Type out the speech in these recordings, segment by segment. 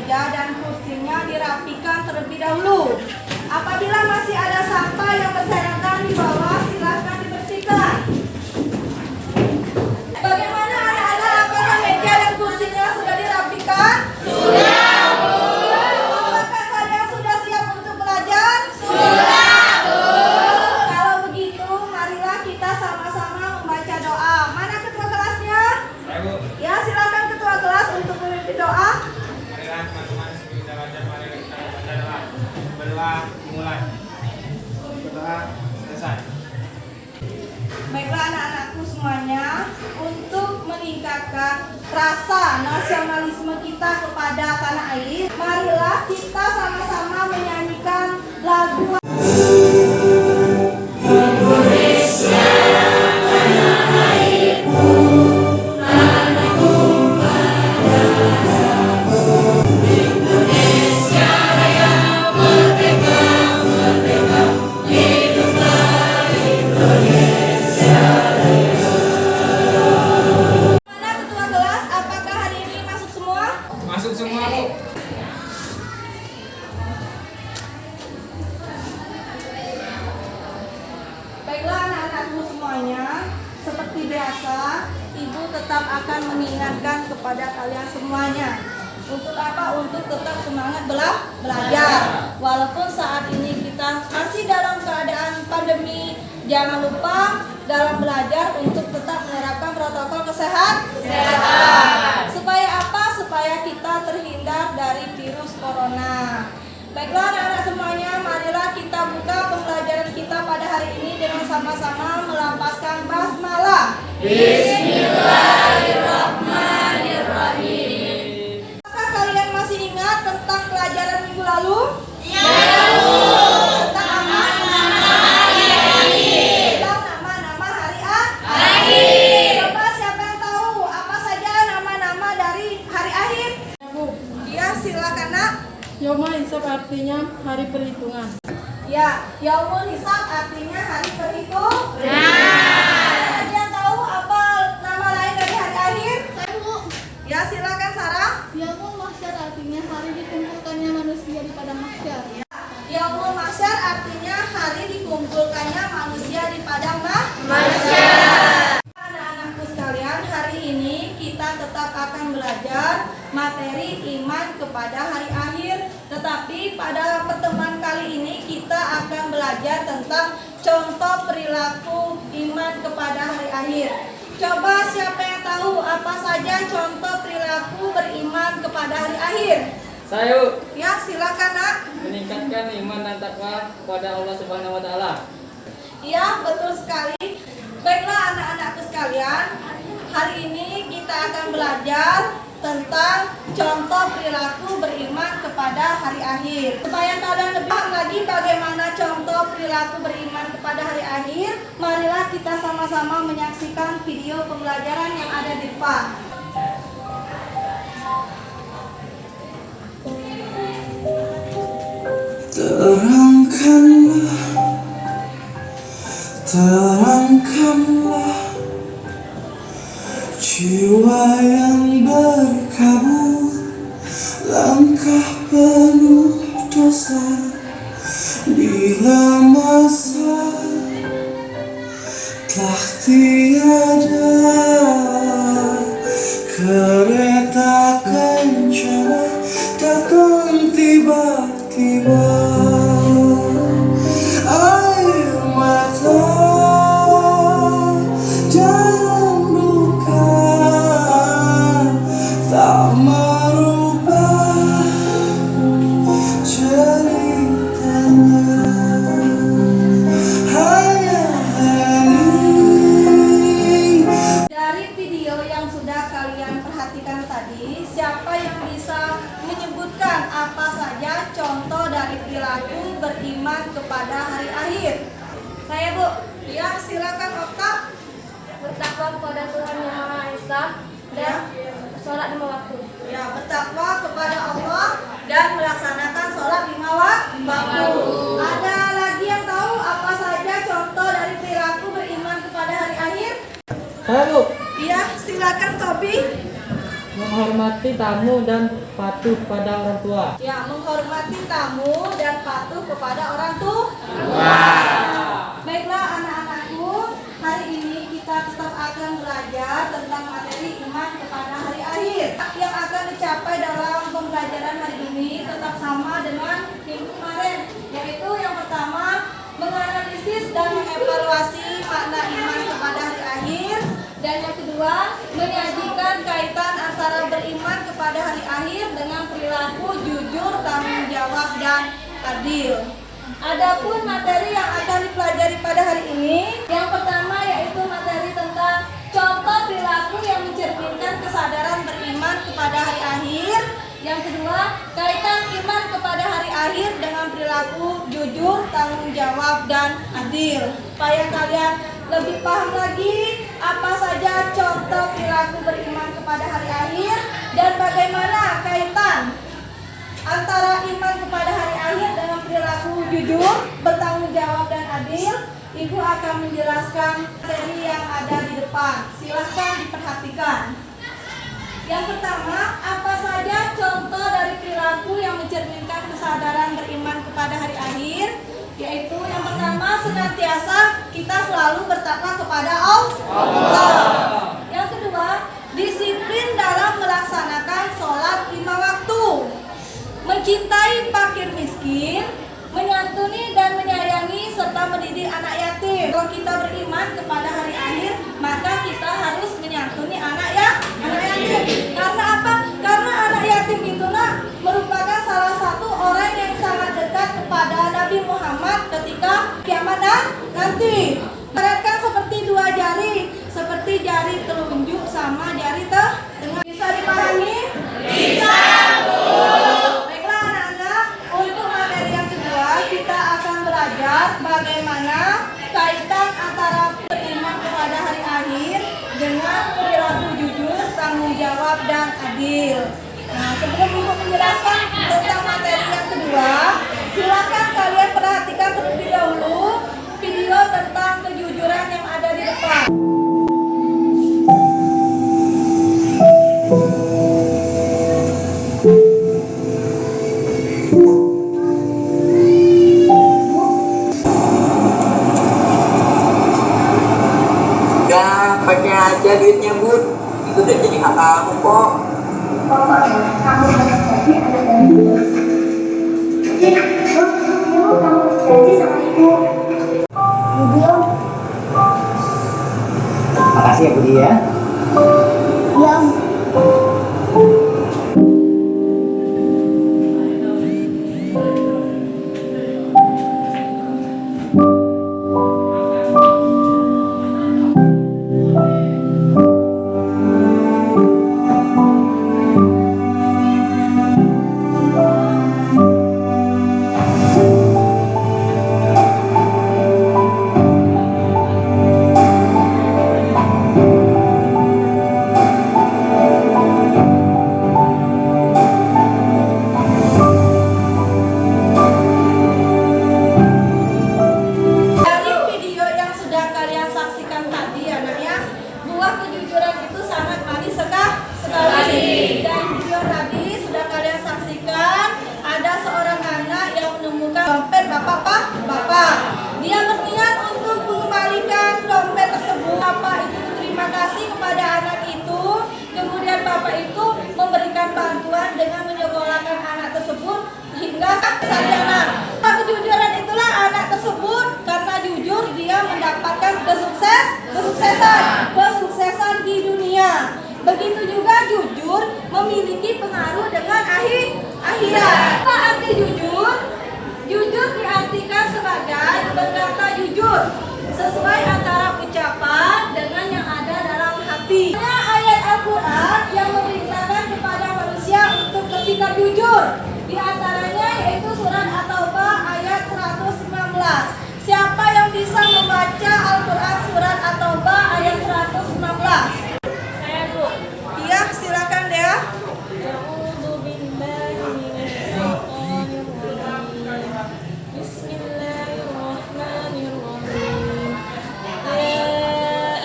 meja dan kursinya dirapikan terlebih dahulu. Apabila masih ada sampah yang berserakan di bawah, silakan dibersihkan. Bagaimana anak-anak, apakah meja dan kursinya sudah dirapikan? Sudah, Bu. Apakah kalian sudah siap untuk belajar? Sudah, Bu. Kalau begitu, marilah kita sama-sama membaca doa. Mana ketua kelasnya? Ya, Bu. Ya, silakan ketua kelas untuk memimpin doa. Marilah teman-teman sebelum kita belajar, mari kita baca doa. Berdoa dimulai. Berdoa selesai. Baiklah anak-anakku semuanya, untuk meningkatkan rasa nasionalisme kita kepada tanah air, marilah kita sama-sama menyanyikan lagu Masuk semua, Bu. Baiklah anak-anakku semuanya, seperti biasa, Ibu tetap akan mengingatkan kepada kalian semuanya. Untuk apa? Untuk tetap semangat belajar. Walaupun saat ini kita masih dalam keadaan pandemi, jangan lupa dalam belajar untuk tetap menerapkan protokol kesehatan. Supaya apa? Supaya kita terhindar dari virus corona. Baiklah anak-anak semuanya, marilah kita buka pembelajaran kita pada hari ini dengan sama-sama melampaskan basmalah. Bismillahirrahmanirrahim. Apakah kalian masih ingat tentang pelajaran minggu lalu? Iya, Bu. Tentang nama-nama hari akhir. Tentang nama-nama hari akhir. Coba siapa yang tahu apa saja nama-nama dari hari akhir? Bu, Ya, silakan nak. Yaumul Hisab artinya hari perhitungan. Ya, Yaumul Hisab artinya hari perhitungan. Ada yang tahu apa nama lain dari hari akhir? Saya, Bu. Ya, silakan Sarah. Yaumul Mahsyar artinya hari dikumpulkannya manusia di padang mahsyar. Yaumul Mahsyar artinya hari dikumpulkannya manusia di padang mahsyar. Anak-anakku sekalian, hari ini kita tetap akan belajar materi iman kepada hari akhir. Tetapi pada pertemuan kali ini kita akan belajar tentang contoh perilaku iman kepada hari akhir. Coba siapa yang tahu apa saja contoh perilaku beriman kepada hari akhir? Saya, Bu. Ya, silakan nak. Meningkatkan iman dan takwa kepada Allah Subhanahu wa taala. Ya, betul sekali. Baiklah anak-anakku sekalian, hari ini kita akan belajar tentang contoh perilaku beriman kepada hari akhir. Supaya kalian lebih paham lagi bagaimana contoh perilaku beriman kepada hari akhir, marilah kita sama-sama menyaksikan video pembelajaran yang ada di depan. Terangkanlah jiwa yang berkabut, langkah penuh dosa, bila masa telah tiada, kereta kencana datang tiba-tiba. Air mata dalam duka tak merubah ceritanya. Hanya hening. Dari video yang sudah kalian perhatikan tadi, siapa yang bisa menyebutkan apa saja contoh dari perilaku beriman kepada hari akhir? Saya, Bu. Ya, silakan Okta. Bertakwa kepada Tuhan Yang Maha Esa dan sholat 5 waktu. Ya, bertakwa kepada Allah dan melaksanakan sholat 5 waktu. Ada lagi yang tahu apa saja contoh dari perilaku beriman kepada hari akhir? Saya, Bu. Iya, silakan Tobi. Menghormati tamu dan patuh pada orang tua. Ya, menghormati tamu dan patuh kepada orang tua. Baiklah anak-anakku, hari ini kita tetap akan belajar tentang materi iman kepada hari akhir. Yang akan dicapai dalam pembelajaran hari ini tetap sama dengan minggu kemarin, yaitu yang pertama menganalisis dan mengevaluasi makna iman kepada hari akhir, dan yang kedua menyajikan kaitan antara beriman kepada hari akhir dengan perilaku jujur, tanggung jawab, dan adil. Adapun materi yang akan dipelajari pada hari ini, yang pertama yaitu materi tentang contoh perilaku yang mencerminkan kesadaran beriman kepada hari akhir. Yang kedua, kaitan iman kepada hari akhir dengan perilaku jujur, tanggung jawab, dan adil. Supaya kalian lebih paham lagi apa saja contoh perilaku beriman kepada hari akhir dan bagaimana kaitan antara iman kepada hari akhir dengan perilaku jujur, bertanggung jawab, dan adil, Ibu akan menjelaskan materi yang ada di depan. Silahkan diperhatikan. Yang pertama, apa saja contoh dari perilaku yang mencerminkan kesadaran beriman kepada hari akhir? Yaitu yang pertama, senantiasa kita selalu bertakwa kepada Allah. Yang kedua, disiplin dalam melaksanakan sholat 5 waktu, mencintai fakir miskin, menyantuni dan menyayangi serta mendidik anak yatim. Kalau kita beriman kepada hari akhir, maka kita harus menyantuni anak yatim. Karena apa? Karena anak yatim itulah merupakan salah satu orang yang sangat dekat kepada Nabi Muhammad ketika kiamat nanti. Mereka seperti dua jari, seperti jari telunjuk sama jari tengah. Bisa dipahami? Bisa, Bu. Baiklah anak-anak, untuk materi yang kedua kita akan belajar bagaimana kaitan antara beriman kepada hari akhir dengan perilaku jujur, tanggung jawab, dan adil. Nah, sebelum Ibu menjelaskan tentang materi yang kedua, silakan kalian perhatikan terlebih dahulu video tentang kejujuran yang ada di depan. Udah pakai aja duitnya, Bud. Itu udah jadi hak kamu kok. Pokoknya kamu harus jadi ada dari ibu. Jadi, ibu kamu janji sama ibu. Ibu. Makasih ya, Budi ya. Iya. Kesuksesan di dunia. Begitu juga jujur memiliki pengaruh dengan akhirat. Apa arti jujur? Jujur diartikan sebagai berkata jujur sesuai antara ucapan dengan yang ada dalam hati. Ada ayat Al-Quran yang memerintahkan kepada manusia untuk bersikap jujur. Di antaranya yaitu surat At-Taubah ayat 119. Siapa yang bisa membaca Al-Quran surat At-Taubah ayat 119? Saya, Bu. Iya, silakan Dea. A'udzu billahi minasyaitonir rajim. Bismillahirrahmanirrahim. Ya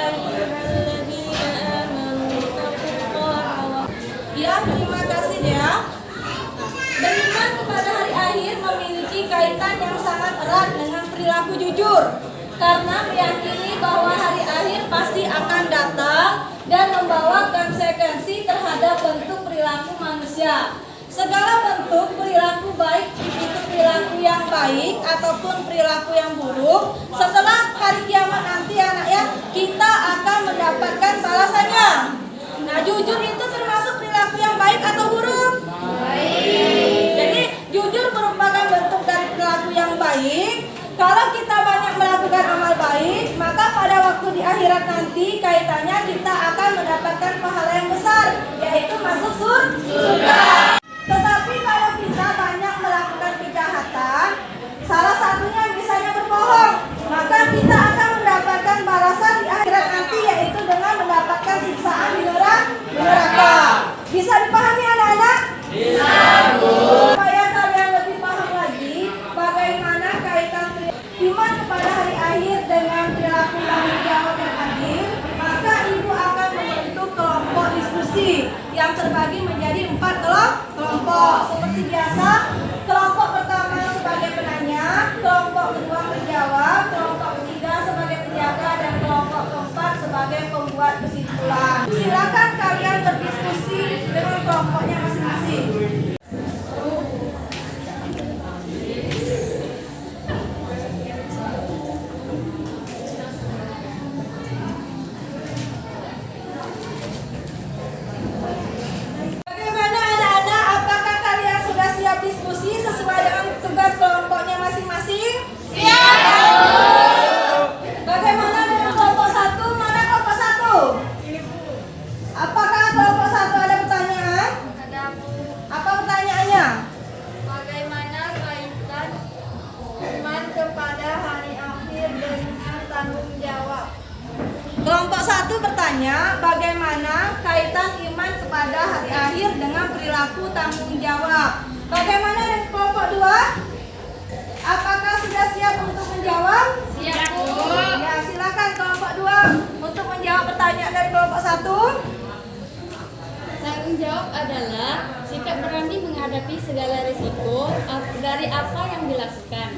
ayyuhalladzina amanu taqullaha wa Ya, terima kasih Dea. karena meyakini bahwa hari akhir pasti akan datang dan membawa konsekuensi terhadap bentuk perilaku manusia. Segala bentuk perilaku baik itu perilaku yang baik ataupun perilaku yang buruk, setelah hari kiamat nanti anaknya kita akan mendapatkan balasannya. Nah, jujur itu termasuk perilaku yang baik atau buruk? Baik. Jadi jujur merupakan bentuk dari perilaku yang baik. Kalau kita banyak melakukan amal baik, maka pada waktu di akhirat nanti kaitannya kita akan mendapatkan pahala yang besar, yaitu masuk surga. Tetapi kalau kita banyak melakukan kejahatan, salah satunya misalnya berbohong, maka kita akan mendapatkan balasan di akhirat nanti, yaitu dengan mendapatkan siksaan di neraka. Bisa dipahami anak-anak? Bisa, Bu. Supaya kalian lebih paham lagi bagaimana kaitan iman kepada hari akhir dengan perilaku tanggung jawab yang adil, maka ibu akan membentuk kelompok diskusi yang terbagi menjadi 4 kelompok. Seperti biasa, kelompok pertama sebagai penanya, kelompok kedua menjawab, kelompok ketiga sebagai penjaga, dan kelompok keempat sebagai pembuat kesimpulan. Silakan kalian berdiskusi dengan kelompoknya masing-masing. Bagaimana anak-anak? Apakah kalian sudah siap diskusi sesuai dengan tugas kelompoknya masing-masing? Siap! Bagaimana dengan kelompok 1? Mana kelompok 1? Apakah kelompok 1 ada pertanyaan? Ada, Bu. Apa pertanyaannya? Bagaimana kaitan iman kepada hari akhir dengan tanggung jawab? Kelompok 1 bertanya, bagaimana kaitan iman kepada hari akhir dengan perilaku tanggung jawab? Bagaimana dengan kelompok 2? Apakah sudah siap untuk menjawab? Siap, Bu. Ya, silakan kelompok 2 untuk menjawab pertanyaan dari kelompok 1. Tanggung jawab adalah sikap berani menghadapi segala risiko dari apa yang dilakukan.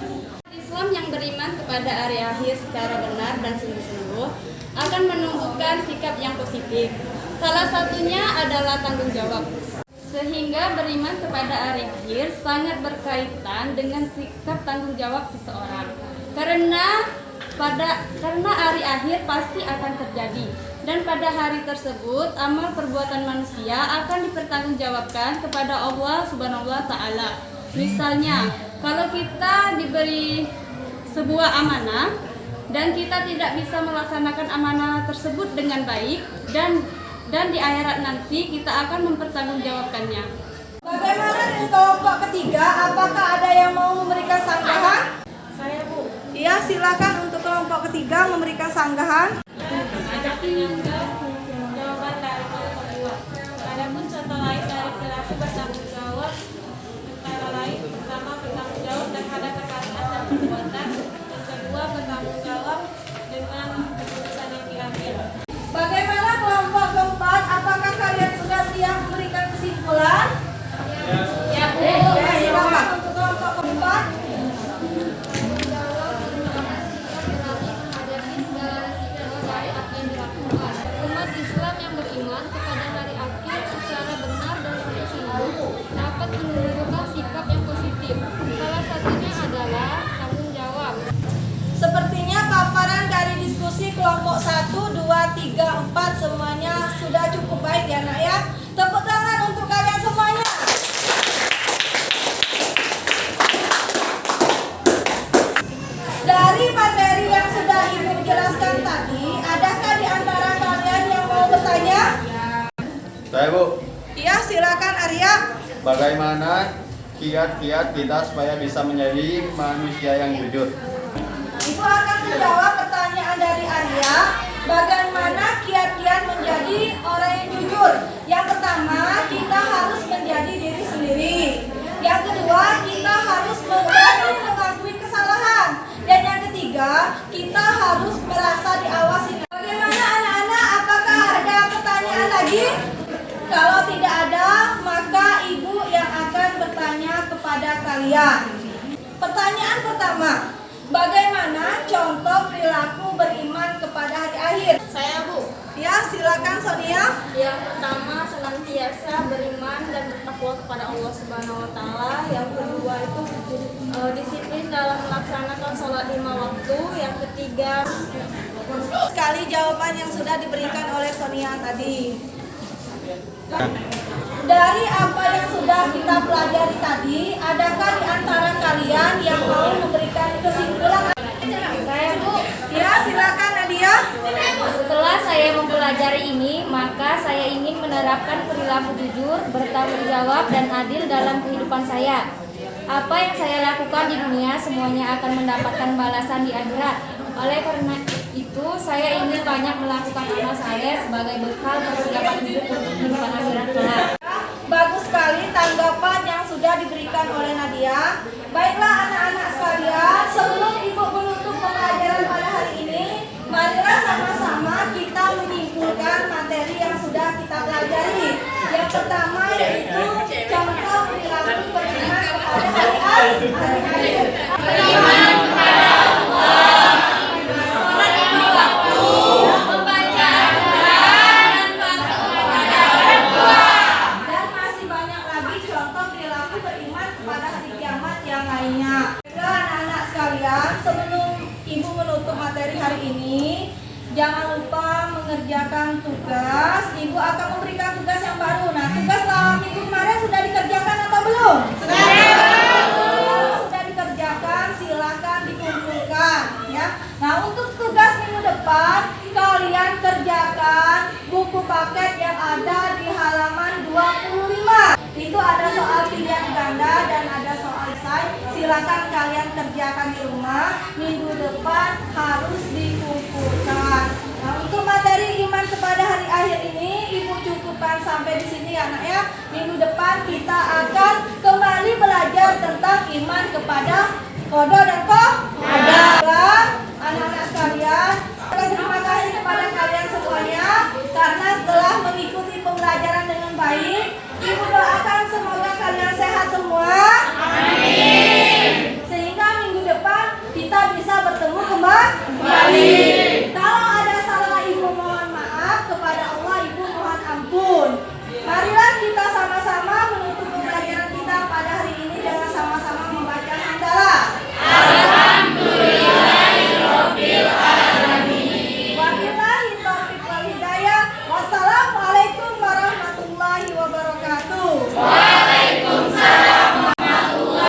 Islam yang beriman kepada hari akhir secara benar dan sungguh-sungguh akan menumbuhkan sikap yang positif. Salah satunya adalah tanggung jawab. Sehingga beriman kepada hari akhir sangat berkaitan dengan sikap tanggung jawab seseorang. Karena hari akhir pasti akan terjadi, dan pada hari tersebut amal perbuatan manusia akan dipertanggungjawabkan kepada Allah Subhanahu wa taala. Misalnya, kalau kita diberi sebuah amanah dan kita tidak bisa melaksanakan amanah tersebut dengan baik, dan di akhirat nanti kita akan mempertanggungjawabkannya. Bagaimana dengan kelompok ketiga? Apakah ada yang mau memberikan sanggahan? Saya, Bu. Iya, silakan untuk kelompok ketiga memberikan sanggahan. Jawaban dari kelompok 2. Adapun contoh lain dari perilaku bertanggung jawab antara lain, pertama bertanggung jawab terhadap perkataan dan perbuatan, yang kedua bertanggung jawab dengan keputusan yang diambil. Bagaimana kelompok keempat? Apakah kalian sudah siap memberikan kesimpulan? Ya, Bu. Ya, silakan untuk kelompok keempat. Menghadapi segala risiko dari apa yang dilakukan. Umat Islam yang beriman kepada hari akhir secara benar dan sungguh-sungguh dapat menunjukkan sikap yang positif. Salah satunya adalah tanggung jawab. Sepertinya paparan dari diskusi kelompok 1, 2, 3, 4 semuanya sudah cukup baik ya nak ya. Tepuk tangan untuk kalian semuanya. Dari materi yang sudah Ibu jelaskan tadi, adakah di antara kalian yang mau bertanya? Saya, Bu. Iya, silakan Arya. Bagaimana kiat-kiat kita supaya bisa menjadi manusia yang jujur? Ibu akan menjawab pertanyaan dari Arya. Bagaimana kiat-kiat menjadi orang yang jujur? Yang pertama, kita harus menjadi diri sendiri. Yang kedua, kita harus berani mengakui kesalahan. Dan yang ketiga, kita harus merasa diawasi. Bagaimana anak-anak? Apakah ada pertanyaan lagi? Kalau tidak ada, maka ibu yang akan bertanya kepada kalian. Pertanyaan pertama, bagaimana contoh perilaku perilaku beriman kepada hari akhir. Saya, Bu. Ya, silakan Sonia. Yang pertama, senantiasa beriman dan bertakwa kepada Allah Subhanahu wa taala. Yang kedua itu disiplin dalam melaksanakan sholat 5 waktu. Yang ketiga, Sekali jawaban yang sudah diberikan oleh Sonia tadi. Dari apa yang sudah kita pelajari tadi, adakah di antara kalian yang mau memberikan kesimpulan? Saya, Bu. Ya, silakan Nadia. Setelah saya mempelajari ini, maka saya ingin menerapkan perilaku jujur, bertanggung jawab, dan adil dalam kehidupan saya. Apa yang saya lakukan di dunia semuanya akan mendapatkan balasan di akhirat. Oleh karena itu, saya ingin banyak melakukan amal saleh sebagai bekal persiapan hidup untuk kehidupan akhirat kelak. Bagus sekali tanggapan yang sudah diberikan oleh Nadia. Baiklah anak-anak sekalian, sebelum Ibu menutup pembelajaran pada hari ini, marilah sama-sama kita menyimpulkan materi yang sudah kita pelajari. Yang pertama yaitu contoh perilaku beriman kepada hari akhir. Beriman kepada Allah, sholat 5 waktu, membaca Al-Quran, dan patuh kepada orang tua. Dan masih banyak lagi contoh perilaku beriman kepada hari kiamat yang lainnya. Baiklah anak-anak sekalian, sebelum Ibu menutup materi hari ini, jangan lupa mengerjakan tugas. Ibu akan memberikan tugas yang baru. Nah, tugas selama minggu kemarin sudah dikerjakan atau belum? Sudah dikerjakan, silakan dikumpulkan ya. Nah, untuk tugas minggu depan, kalian kerjakan buku paket yang ada di halaman 25. Itu ada soal pilihan ganda dan ada soal esai. Silakan kalian kerjakan di rumah. Minggu depan harus dikumpulkan. Nah, untuk materi iman kepada hari akhir ini Ibu cukupkan sampai di sini ya, Nak ya. Minggu depan kita akan kembali belajar tentang iman kepada qada